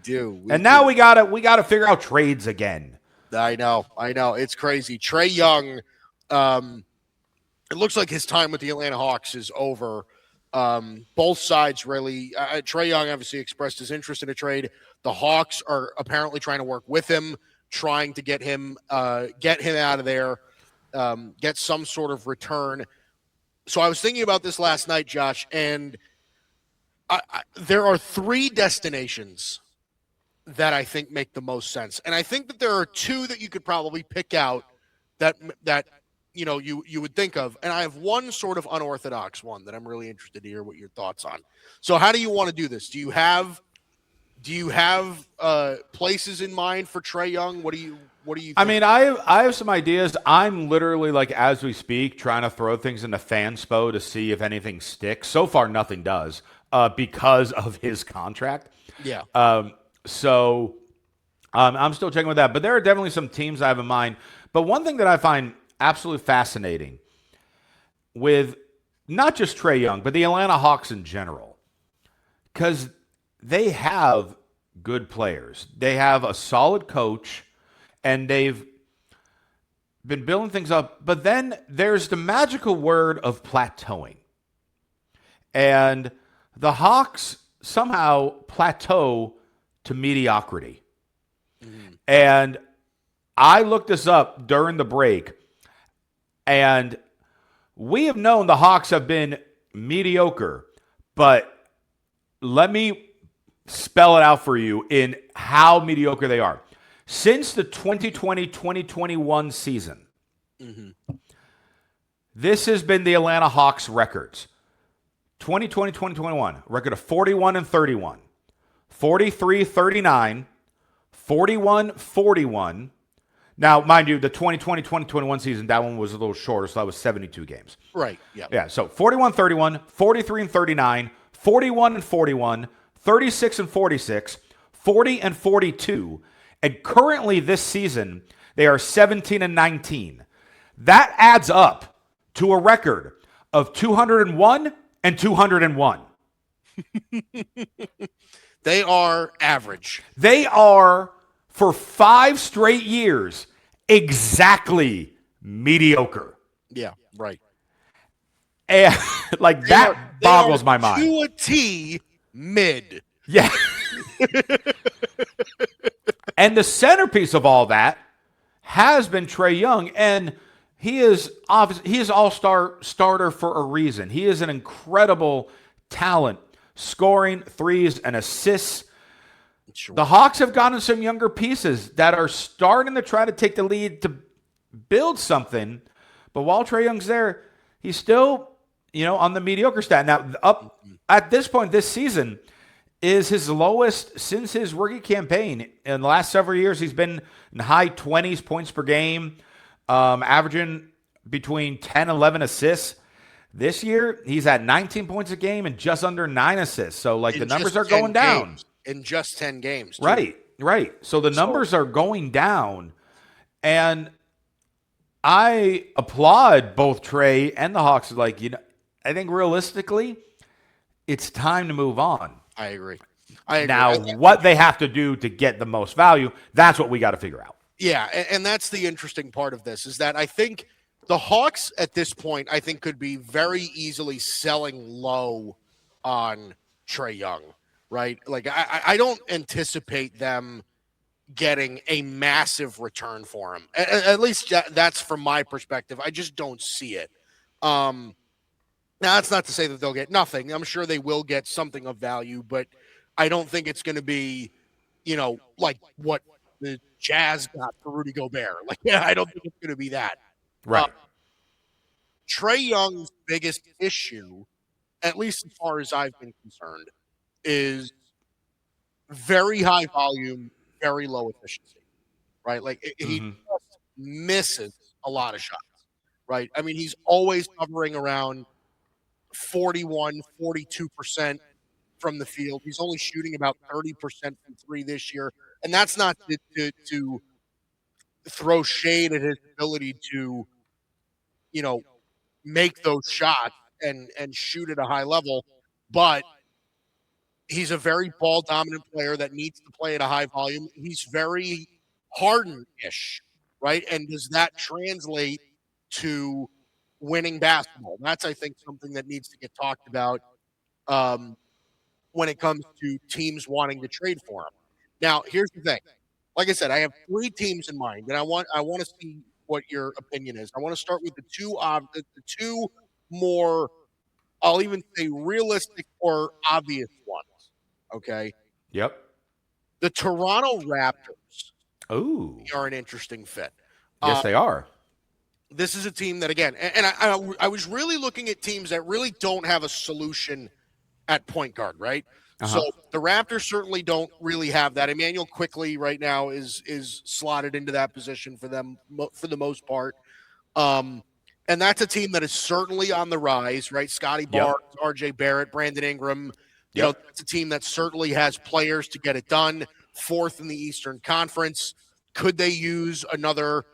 And now we gotta figure out trades again. I know. It's crazy. Trae Young, it looks like his time with the Atlanta Hawks is over. Both sides really. Trae Young obviously expressed his interest in a trade. The Hawks are apparently trying to work with him, trying to get him out of there, get some sort of return. So I was thinking about this last night, Josh, and there are 3 destinations that I think make the most sense, and I think that there are 2 that you could probably pick out that you would think of, and I have one sort of unorthodox one that I'm really interested to hear what your thoughts on. So, how do you want to do this? Do you have places in mind for Trae Young? What do you? I mean, I have some ideas. I'm literally, like, as we speak, trying to throw things into Fanspo to see if anything sticks. So far, nothing does because of his contract. Yeah. So I'm still checking with that. But there are definitely some teams I have in mind. But one thing that I find absolutely fascinating with not just Trae Young, but the Atlanta Hawks in general, because they have good players. They have a solid coach, and they've been building things up. But then there's the magical word of plateauing. And the Hawks somehow plateau to mediocrity. Mm-hmm. And I looked this up during the break, and we have known the Hawks have been mediocre, but let me spell it out for you in how mediocre they are. Since the 2020-2021 season, this has been the Atlanta Hawks records. 2020-2021, record of 41-31, 43-39, 41-41. Now, mind you, the 2020-2021 season, that one was a little shorter, so that was 72 games. Right, yeah. Yeah, so 41-31, 43-39, 41-41, 36-46, 40-42, and currently this season, they are 17-19. That adds up to a record of 201 and 201. They are average. They are, for 5 straight years, exactly mediocre. Yeah, right. And like that boggles my mind. To a T, mid. Yeah. And the centerpiece of all that has been Trae Young, and he is all-star starter for a reason. He is an incredible talent, scoring threes and assists. Sure. The Hawks have gotten some younger pieces that are starting to try to take the lead to build something. But while Trae Young's there, he's still, on the mediocre stat. Now, up at this point this season is his lowest since his rookie campaign. In the last several years, he's been in high 20s points per game, averaging between 10 and 11 assists. This year, he's at 19 points a game and just under 9 assists. So, the numbers are going down. In just 10 games. Too. Right. So the numbers are going down. And I applaud both Trae and the Hawks. I think realistically, it's time to move on. I agree. Now, what they have to do to get the most value, that's what we got to figure out. Yeah, and that's the interesting part of this, is that I think the Hawks at this point, I think, could be very easily selling low on Trae Young, right? I don't anticipate them getting a massive return for him. At least that's from my perspective. I just don't see it. Now, that's not to say that they'll get nothing. I'm sure they will get something of value, but I don't think it's going to be, like what the Jazz got for Rudy Gobert. I don't think it's going to be that. Right. Trae Young's biggest issue, at least as far as I've been concerned, is very high volume, very low efficiency, right? He just misses a lot of shots, right? I mean, he's always hovering around 41, 42% from the field. He's only shooting about 30% from 3 this year. And that's not to throw shade at his ability to, make those shots and shoot at a high level. But He's a very ball dominant player that needs to play at a high volume. He's very Harden-ish, right? And does that translate to winning basketball? That's, I think, something that needs to get talked about um, when it comes to teams wanting to trade for him. Now, here's the thing. Like I said, I have 3 teams in mind, and I want to see what your opinion is. I want to start with the two more, I'll even say, realistic or obvious ones. Okay, Yep. the Toronto Raptors Ooh. are an interesting fit. Yes, they are. This is a team that, again, and I was really looking at teams that really don't have a solution at point guard, right? Uh-huh. So the Raptors certainly don't really have that. Emmanuel Quickly right now is slotted into that position for them for the most part. And that's a team that is certainly on the rise, right? Scotty Barnes, RJ Barrett, Brandon Ingram. You know, it's a team that certainly has players to get it done. 4th in the Eastern Conference. Could they use another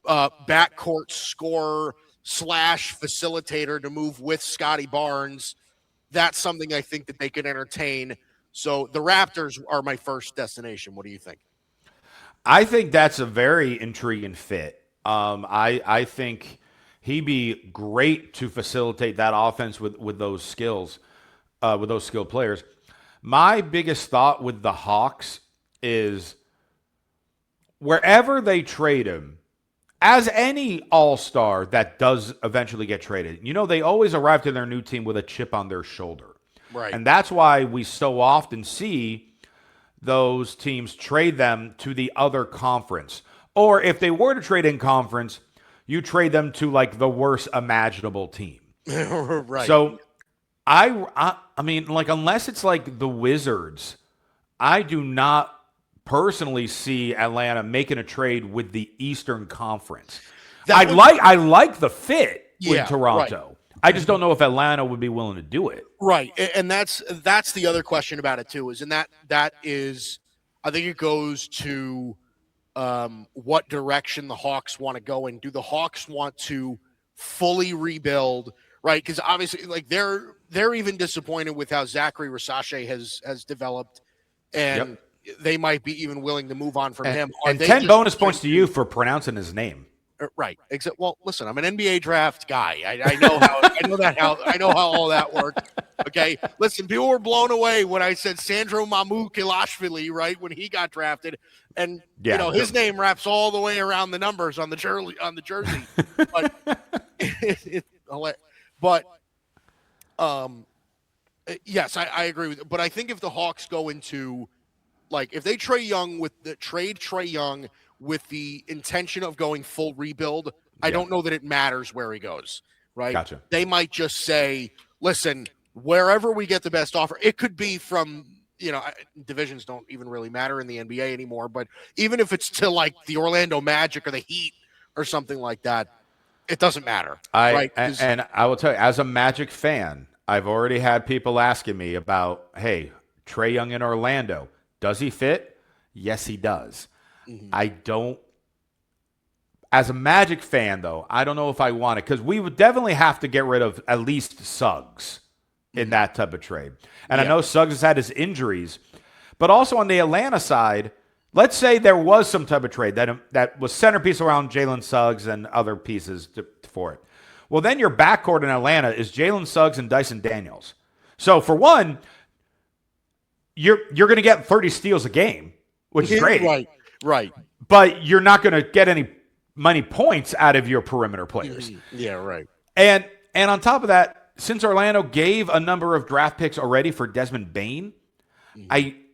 backcourt scorer / facilitator to move with Scotty Barnes? That's something I think that they could entertain. So the Raptors are my first destination. What do you think? I think that's a very intriguing fit. I think he'd be great to facilitate that offense with those skills, with those skilled players. My biggest thought with the Hawks is wherever they trade him, as any all-star that does eventually get traded, you know, they always arrive to their new team with a chip on their shoulder. Right. And that's why we so often see those teams trade them to the other conference. Or if they were to trade in conference, you trade them to like the worst imaginable team. Right. So I mean, like, unless it's like the Wizards, I do not personally see Atlanta making a trade with the Eastern Conference. I like the fit with Toronto. Right. I just don't know if Atlanta would be willing to do it. Right. And that's the other question about it too, that is I think it goes to what direction the Hawks want to go in. Do the Hawks want to fully rebuild? Right, because obviously, like they're even disappointed with how Zachary Rasache has developed, and they might be even willing to move on from him. And 10 bonus points to you for pronouncing his name. Right. Except, well, listen, I'm an NBA draft guy. I know how all that works. Okay. Listen, people were blown away when I said Sandro Mamu Kilashvili, right, when he got drafted, and you know his name wraps all the way around the numbers on the jersey. But yes, I agree with it. But I think if the Hawks go into, like, if they trade Trae Young with the intention of going full rebuild, I don't know that it matters where he goes, right? Gotcha. They might just say, listen, wherever we get the best offer, it could be from, you know, divisions don't even really matter in the NBA anymore, but even if it's to like the Orlando Magic or the Heat or something like that, it doesn't matter. Right? And I will tell you, as a Magic fan, I've already had people asking me about, hey, Trae Young in Orlando, does he fit? Yes, he does. Mm-hmm. I don't. As a Magic fan, though, I don't know if I want it, because we would definitely have to get rid of at least Suggs in that type of trade. And I know Suggs has had his injuries, but also on the Atlanta side, let's say there was some type of trade that was centerpiece around Jalen Suggs and other pieces for it. Well, then your backcourt in Atlanta is Jalen Suggs and Dyson Daniels. So for one, you're going to get 30 steals a game, which is great. Right. But you're not going to get many points out of your perimeter players. Yeah, right. And on top of that, since Orlando gave a number of draft picks already for Desmond Bane,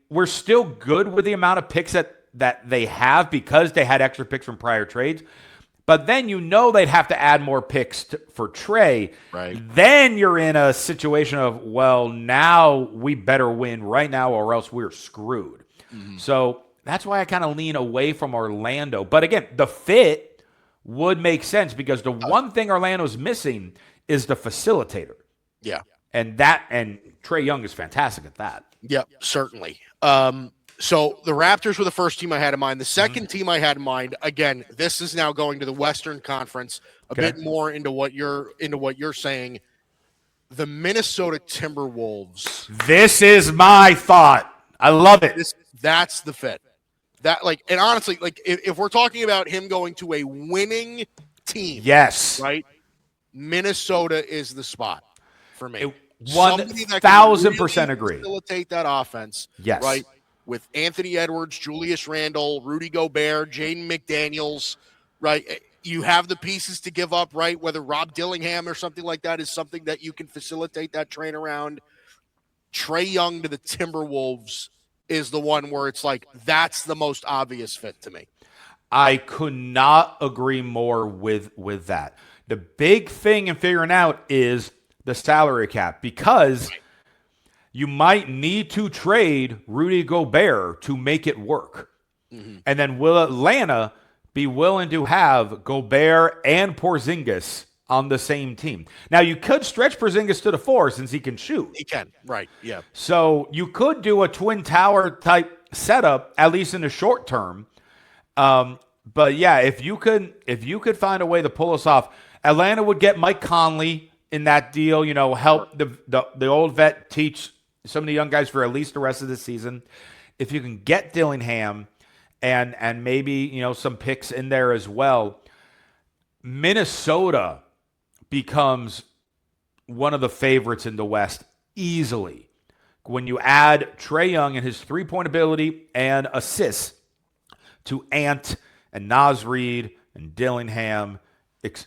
we're still good with the amount of picks that they have because they had extra picks from prior trades. But then they'd have to add more picks for Trae. Right. Then you're in a situation of, well, now we better win right now or else we're screwed. Mm-hmm. So that's why I kind of lean away from Orlando. But again, the fit would make sense because the one thing Orlando's missing is the facilitator. Yeah. And Trae Young is fantastic at that. Yep, certainly. So the Raptors were the first team I had in mind. The second team I had in mind, again, this is now going to the Western Conference, a bit more into what you're saying. the Minnesota Timberwolves. This is my thought. I love it. That's the fit. That and honestly, if we're talking about him going to a winning team, yes, right? Minnesota is the spot for me. 1,000% agree. Facilitate that offense, yes, right? With Anthony Edwards, Julius Randle, Rudy Gobert, Jaden McDaniels, right? You have the pieces to give up, right? Whether Rob Dillingham or something like that is something that you can facilitate that train around. Trae Young to the Timberwolves is the one where it's like that's the most obvious fit to me. I could not agree more with that. The big thing in figuring out is the salary cap, because you might need to trade Rudy Gobert to make it work. Mm-hmm. And then will Atlanta be willing to have Gobert and Porzingis on the same team? Now, you could stretch Porzingis to the 4 since he can shoot. He can, right, yeah. So you could do a Twin Tower type setup, at least in the short term. But yeah, if you could find a way to pull us off, Atlanta would get Mike Conley in that deal, help the old vet teach some of the young guys for at least the rest of the season. If you can get Dillingham and maybe, some picks in there as well, Minnesota becomes one of the favorites in the West easily. When you add Trae Young and his three-point ability and assists to Ant and Naz Reid and Dillingham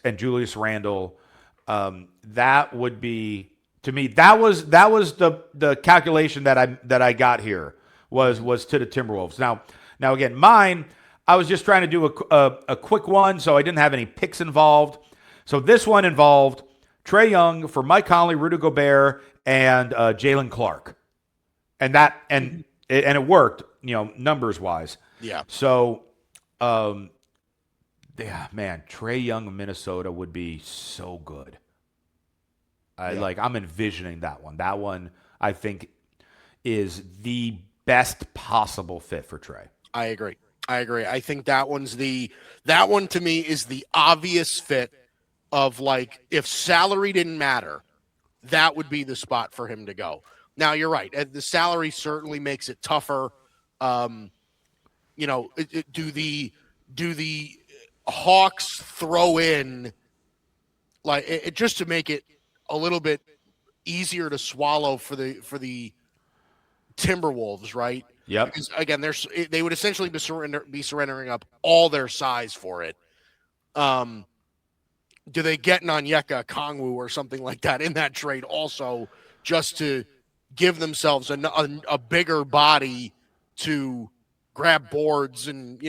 and Julius Randle, that would be, to me, that was the calculation that I got here was to the Timberwolves. Now again, mine, I was just trying to do a quick one, so I didn't have any picks involved. So this one involved Trae Young for Mike Conley, Rudy Gobert, and Jalen Clark, and it worked, numbers wise. Yeah. So, yeah, man, Trae Young in Minnesota would be so good. I'm envisioning that one. That one I think is the best possible fit for Trae. I agree. I think that one to me is the obvious fit of if salary didn't matter, that would be the spot for him to go. Now you're right. The salary certainly makes it tougher. Do the Hawks throw in just to make it a little bit easier to swallow for the Timberwolves, right? Yeah. Because again, they would essentially be surrendering up all their size for it. Do they get Onyeka Okongwu or something like that in that trade also, just to give themselves a bigger body to grab boards and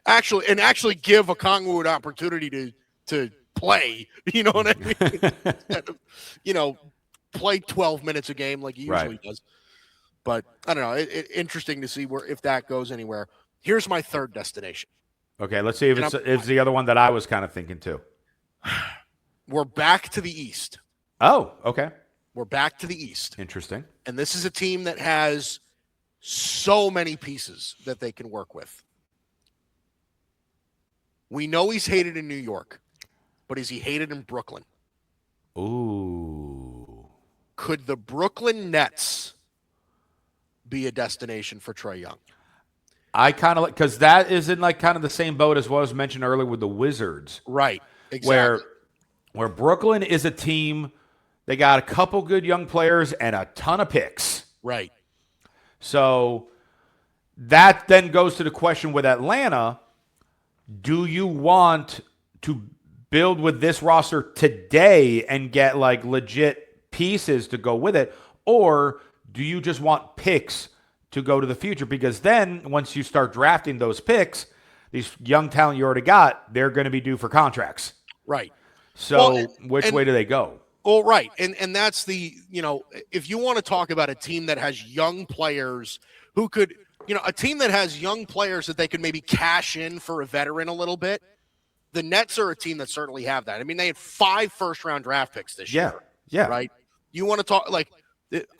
actually give Okongwu an opportunity to play? You know what I mean? Play 12 minutes a game like he usually does. But I don't know. Interesting to see if that goes anywhere. Here's my third destination. Okay, let's see if it's the other one that I was kind of thinking too. We're back to the East. Oh, okay. We're back to the East. Interesting. And this is a team that has so many pieces that they can work with. We know he's hated in New York, but is he hated in Brooklyn? Ooh. Could the Brooklyn Nets be a destination for Trae Young? I kind of because that is in kind of the same boat as what was mentioned earlier with the Wizards. Right. Exactly. Where Brooklyn is a team, they got a couple good young players and a ton of picks. Right. So that then goes to the question with Atlanta, do you want to build with this roster today and get legit pieces to go with it? Or do you just want picks to go to the future? Because then once you start drafting those picks, these young talent you already got, they're going to be due for contracts. Right. So which way do they go? Well, right. And that's if you want to talk about a team that has young players who could, a team that has young players that they could maybe cash in for a veteran a little bit, the Nets are a team that certainly have that. I mean, they had 5 first-round draft picks this year. Yeah. Right? You want to talk,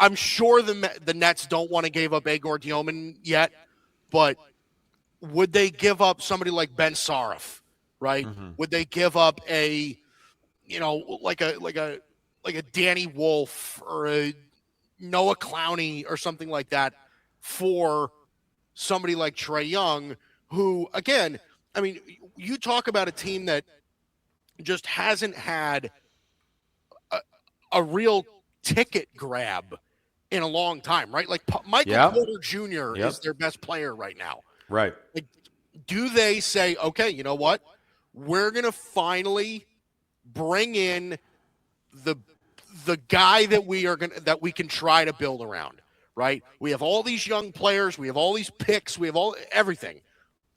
I'm sure the Nets don't want to give up Igor Diomand yet, but would they give up somebody like Ben Saraf, right? Mm-hmm. Would they give up a like a Danny Wolf or a Noah Clowney or something like that for somebody like Trae Young, who, again, I mean, you talk about a team that just hasn't had a real ticket grab in a long time, right? Like Michael Yeah. Porter Jr. Yep. is their best player right now. Right. Like, do they say, okay, you know what? We're going to finally bring in the guy that we can try to build around, right? We have all these young players, we have all these picks, we have everything.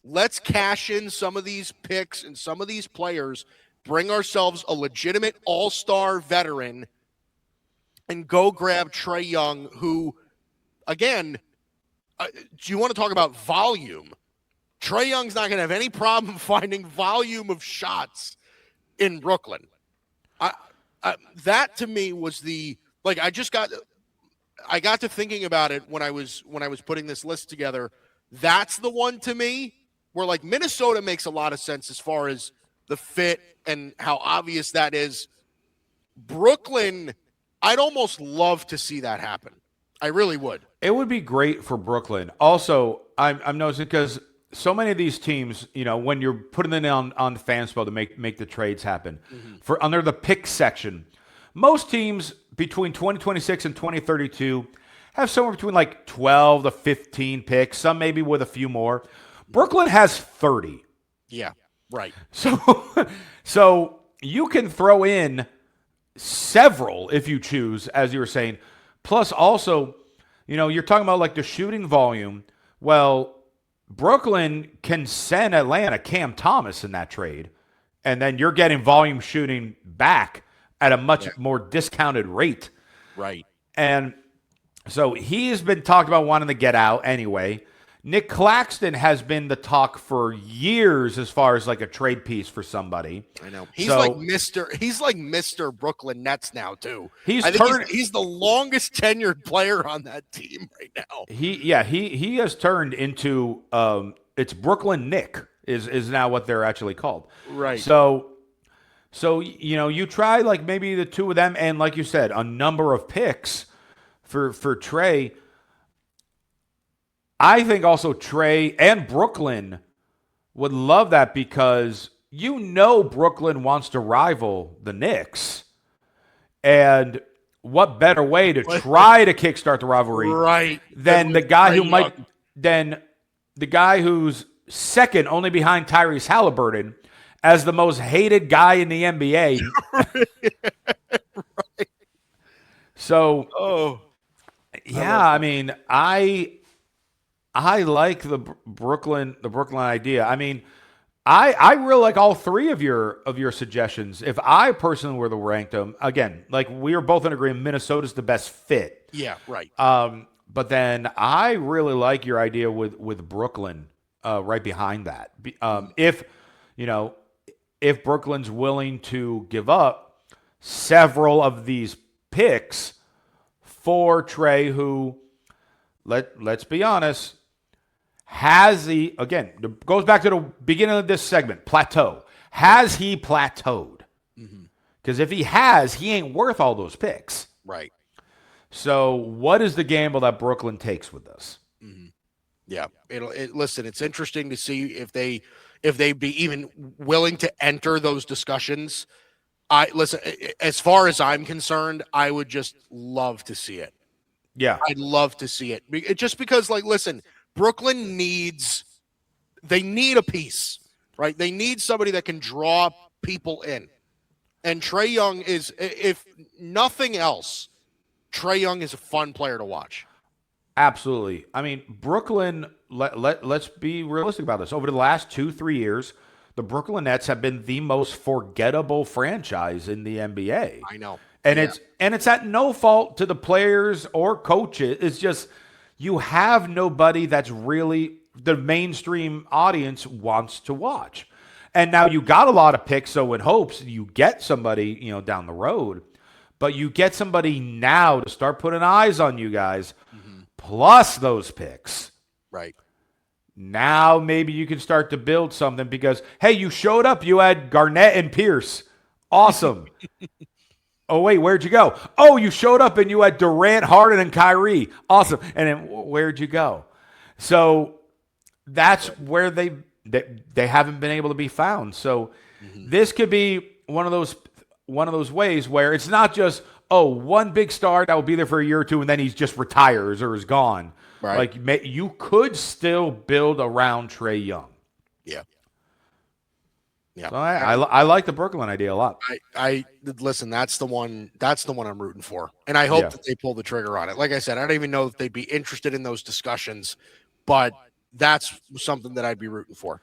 Let's cash in some of these picks and some of these players, bring ourselves a legitimate all-star veteran, and go grab Trae Young, who, again, do you want to talk about volume? Trae Young's not going to have any problem finding volume of shots in Brooklyn. That to me was I got to thinking about it when I was putting this list together. That's the one to me where like Minnesota makes a lot of sense as far as the fit and how obvious that is. Brooklyn, I'd almost love to see that happen. I really would. It would be great for Brooklyn. Also, I'm noticing because so many of these teams, when you're putting them on Fanspo to make the trades happen, for under the pick section, most teams between 2026 and 2032 have somewhere between like 12 to 15 picks, some maybe with a few more. Brooklyn has 30. Yeah, right. So you can throw in several if you choose, as you were saying. Plus, also, you're talking about like the shooting volume. Well, Brooklyn can send Atlanta Cam Thomas in that trade, and then you're getting volume shooting back at a much more discounted rate. Right. And so he has been talked about wanting to get out anyway. Nick Claxton has been the talk for years as far as like a trade piece for somebody. I know. He's like Mr. Brooklyn Nets now too. He's the longest tenured player on that team right now. He has turned into it's Brooklyn Nick is now what they're actually called. Right. So you try like maybe the two of them and like you said, a number of picks for Trae. I think also Trae and Brooklyn would love that because Brooklyn wants to rival the Knicks. And what better way to try to kickstart the rivalry than the guy who's second only behind Tyrese Halliburton as the most hated guy in the NBA. Right. So, I mean, I like the Brooklyn idea. I mean, I really like all three of your suggestions. If I personally were to rank them, again, like we are both in agreement, Minnesota's the best fit. Yeah, right. But then I really like your idea with Brooklyn right behind that. If Brooklyn's willing to give up several of these picks for Trae, who let's be honest, goes back to the beginning of this segment, plateau. Has he plateaued? Because if he has, he ain't worth all those picks. Right. So what is the gamble that Brooklyn takes with this? Yeah. Listen, it's interesting to see if they be even willing to enter those discussions. As far as I'm concerned, I would just love to see it. Yeah. I'd love to see it. Just because, listen, Brooklyn needs a piece, right? They need somebody that can draw people in. And Trae Young is, if nothing else, Trae Young is a fun player to watch. Absolutely. I mean, Brooklyn, let's be realistic about this. Over the last 2-3 years, the Brooklyn Nets have been the most forgettable franchise in the NBA. I know. And it's at no fault to the players or coaches. It's just you have nobody that's really the mainstream audience wants to watch. And now you got a lot of picks, so in hopes you get somebody, down the road. But you get somebody now to start putting eyes on you guys, plus those picks. Right. Now maybe you can start to build something because, hey, you showed up. You had Garnett and Pierce. Awesome. Oh, wait, where'd you go? Oh, you showed up and you had Durant, Harden, and Kyrie. Awesome. And then where'd you go? So that's where they haven't been able to be found. So Mhm. this could be one of those ways where it's not just, oh, one big star that will be there for a year or two and then he just retires or is gone. Right. Like you could still build around Trae Young. Yeah. Yeah. So I like the Brooklyn idea a lot. I listen. That's the one. That's the one I'm rooting for, and I hope Yeah. that they pull the trigger on it. Like I said, I don't even know if they'd be interested in those discussions, but that's something that I'd be rooting for.